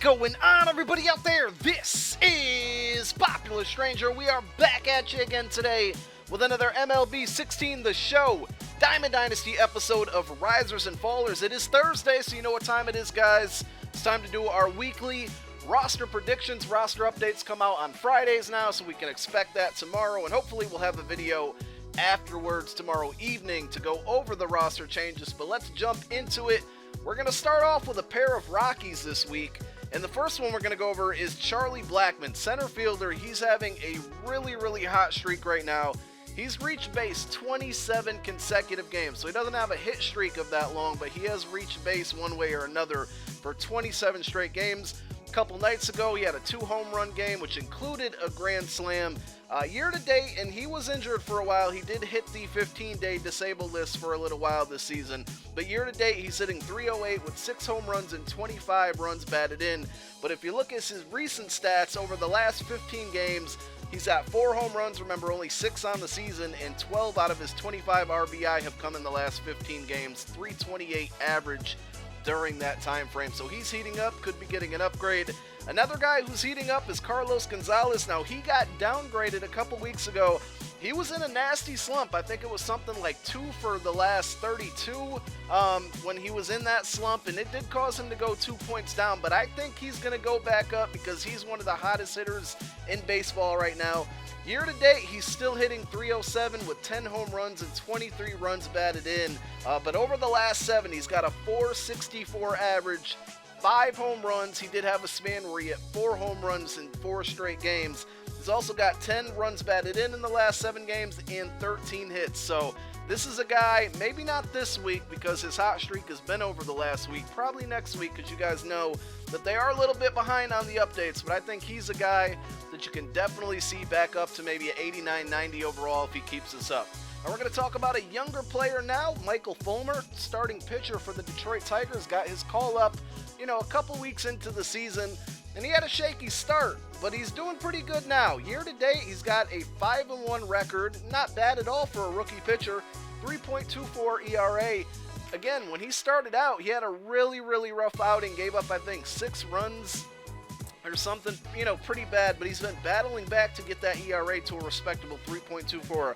going on, everybody out there? This is Popular Stranger. We are back at you again today with another MLB 16 The Show Diamond Dynasty episode of Risers and Fallers. It is Thursday, so you know what time it is, guys. It's time to do our weekly roster predictions. Roster updates come out on Fridays now, so we can expect that tomorrow, and hopefully we'll have a video afterwards tomorrow evening to go over the roster changes. But let's jump into it. We're going to start off with a pair of Rockies this week, and the first one we're going to go over is Charlie Blackmon, center fielder. He's having a really hot streak right now. He's reached base 27 consecutive games, so he doesn't have a hit streak of that long, but he has reached base one way or another for 27 straight games. A couple nights ago, he had a 2 home run game, which included a grand slam. Year to date, and he was injured for a while. He did hit the 15-day disabled list for a little while this season, but year to date, he's hitting .308 with 6 home runs and 25 runs batted in. But if you look at his recent stats over the last 15 games, he's at 4 home runs. Remember, only 6 on the season, and 12 out of his 25 RBI have come in the last 15 games. .328 average during that time frame. So he's heating up, could be getting an upgrade. Another guy who's heating up is Carlos Gonzalez. Now, he got downgraded a couple weeks ago. He was in a nasty slump. I think it was something like 2 for the last 32 when he was in that slump, and it did cause him to go 2 points down. But I think he's going to go back up because he's one of the hottest hitters in baseball right now. Year to date, he's still hitting .307 with 10 home runs and 23 runs batted in. But over the last 7, he's got a .464 average, 5 home runs. He did have a span where he hit 4 home runs in 4 straight games. He's also got 10 runs batted in the last 7 games and 13 hits. So this is a guy, maybe not this week because his hot streak has been over the last week, probably next week because you guys know that they are a little bit behind on the updates, but I think he's a guy that you can definitely see back up to maybe an 89, 90 overall if he keeps this up. And we're going to talk about a younger player now, Michael Fulmer, starting pitcher for the Detroit Tigers, got his call up, a couple weeks into the season, and he had a shaky start, but he's doing pretty good now. Year to date, he's got a 5-1 record, not bad at all for a rookie pitcher, 3.24 ERA. Again, when he started out, he had a really rough outing, gave up, I think, 6 runs or something, pretty bad, but he's been battling back to get that ERA to a respectable 3.24.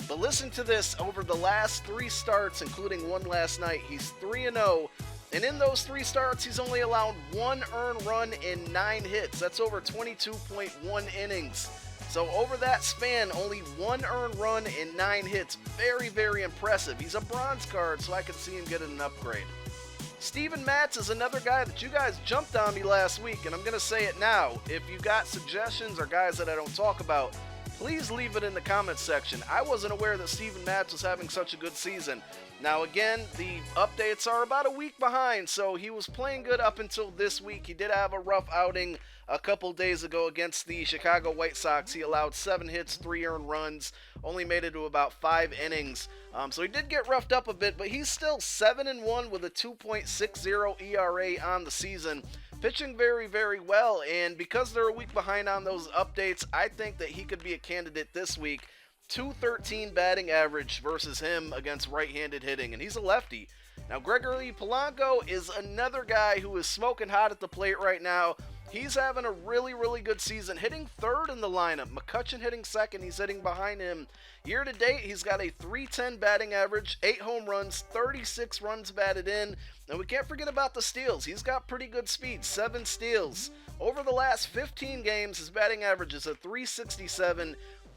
But listen to this, over the last 3 starts, including one last night, he's 3-0, and in those 3 starts, he's only allowed 1 earned run and 9 hits. That's over 22.1 innings. So over that span, only 1 earned run and 9 hits. Very impressive. He's a bronze card, so I could see him getting an upgrade. Steven Matz is another guy that you guys jumped on me last week, and I'm going to say it now. If you got suggestions or guys that I don't talk about, please leave it in the comments section. I wasn't aware that Steven Matz was having such a good season. Now again, the updates are about a week behind, so he was playing good up until this week. He did have a rough outing a couple days ago against the Chicago White Sox. He allowed 7 hits, 3 earned runs, only made it to about 5 innings. So he did get roughed up a bit, but he's still 7-1 with a 2.60 ERA on the season. Pitching very well, and because they're a week behind on those updates, I think that he could be a candidate this week. .213 batting average versus him against right-handed hitting, and he's a lefty. Now, Gregory Polanco is another guy who is smoking hot at the plate right now. He's having a really good season, hitting 3rd in the lineup. McCutchen hitting 2nd. He's hitting behind him. Year to date, he's got a .310 batting average, 8 home runs, 36 runs batted in. And we can't forget about the steals. He's got pretty good speed, 7 steals. Over the last 15 games, his batting average is a .367,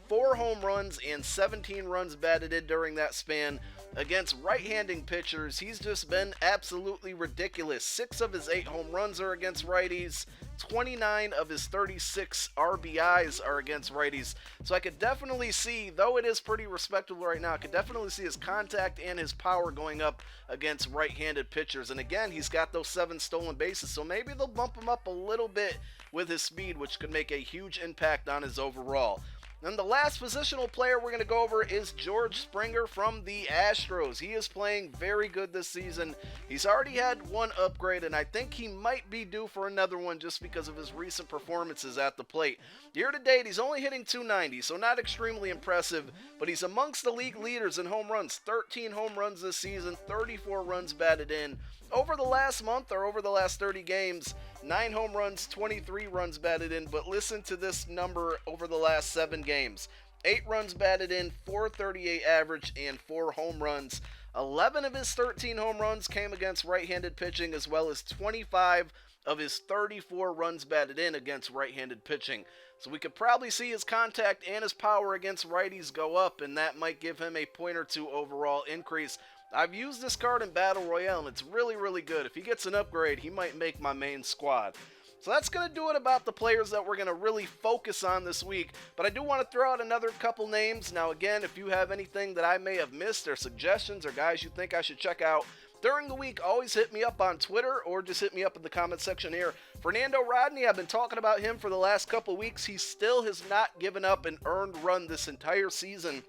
4 home runs and 17 runs batted in during that span. Against right-handed pitchers, he's just been absolutely ridiculous. 6 of his 8 home runs are against righties. 29 of his 36 RBIs are against righties. So I could definitely see, though it is pretty respectable right now, I could definitely see his contact and his power going up against right-handed pitchers. And again, he's got those 7 stolen bases, so maybe they'll bump him up a little bit with his speed, which could make a huge impact on his overall. And the last positional player we're going to go over is George Springer from the Astros. He is playing very good this season. He's already had 1 upgrade, and I think he might be due for another one just because of his recent performances at the plate. Year to date, he's only hitting .290, so not extremely impressive, but he's amongst the league leaders in home runs. 13 home runs this season, 34 runs batted in. over the last month or over the last 30 games, 9 home runs, 23 runs batted in, but listen to this number over the last 7 games. 8 runs batted in, 438 average, and 4 home runs. 11 of his 13 home runs came against right-handed pitching, as well as 25 of his 34 runs batted in against right-handed pitching. So we could probably see his contact and his power against righties go up, and that might give him a point or two overall increase. I've used this card in Battle Royale, and it's really, really good. If he gets an upgrade, he might make my main squad. So that's going to do it about the players that we're going to really focus on this week. But I do want to throw out another couple names. Now, again, if you have anything that I may have missed or suggestions or guys you think I should check out during the week, always hit me up on Twitter or just hit me up in the comment section here. Fernando Rodney, I've been talking about him for the last couple weeks. He still has not given up an earned run this entire season.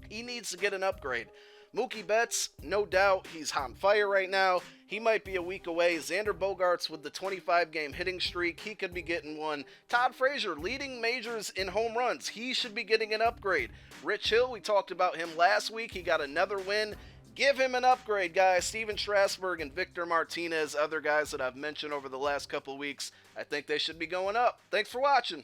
He needs to get an upgrade. Mookie Betts, no doubt, he's on fire right now. He might be a week away. Xander Bogaerts with the 25-game hitting streak, he could be getting one. Todd Frazier leading majors in home runs. He should be getting an upgrade. Rich Hill, we talked about him last week. He got another win. Give him an upgrade, guys. Steven Strasburg and Victor Martinez, other guys that I've mentioned over the last couple of weeks. I think they should be going up. Thanks for watching.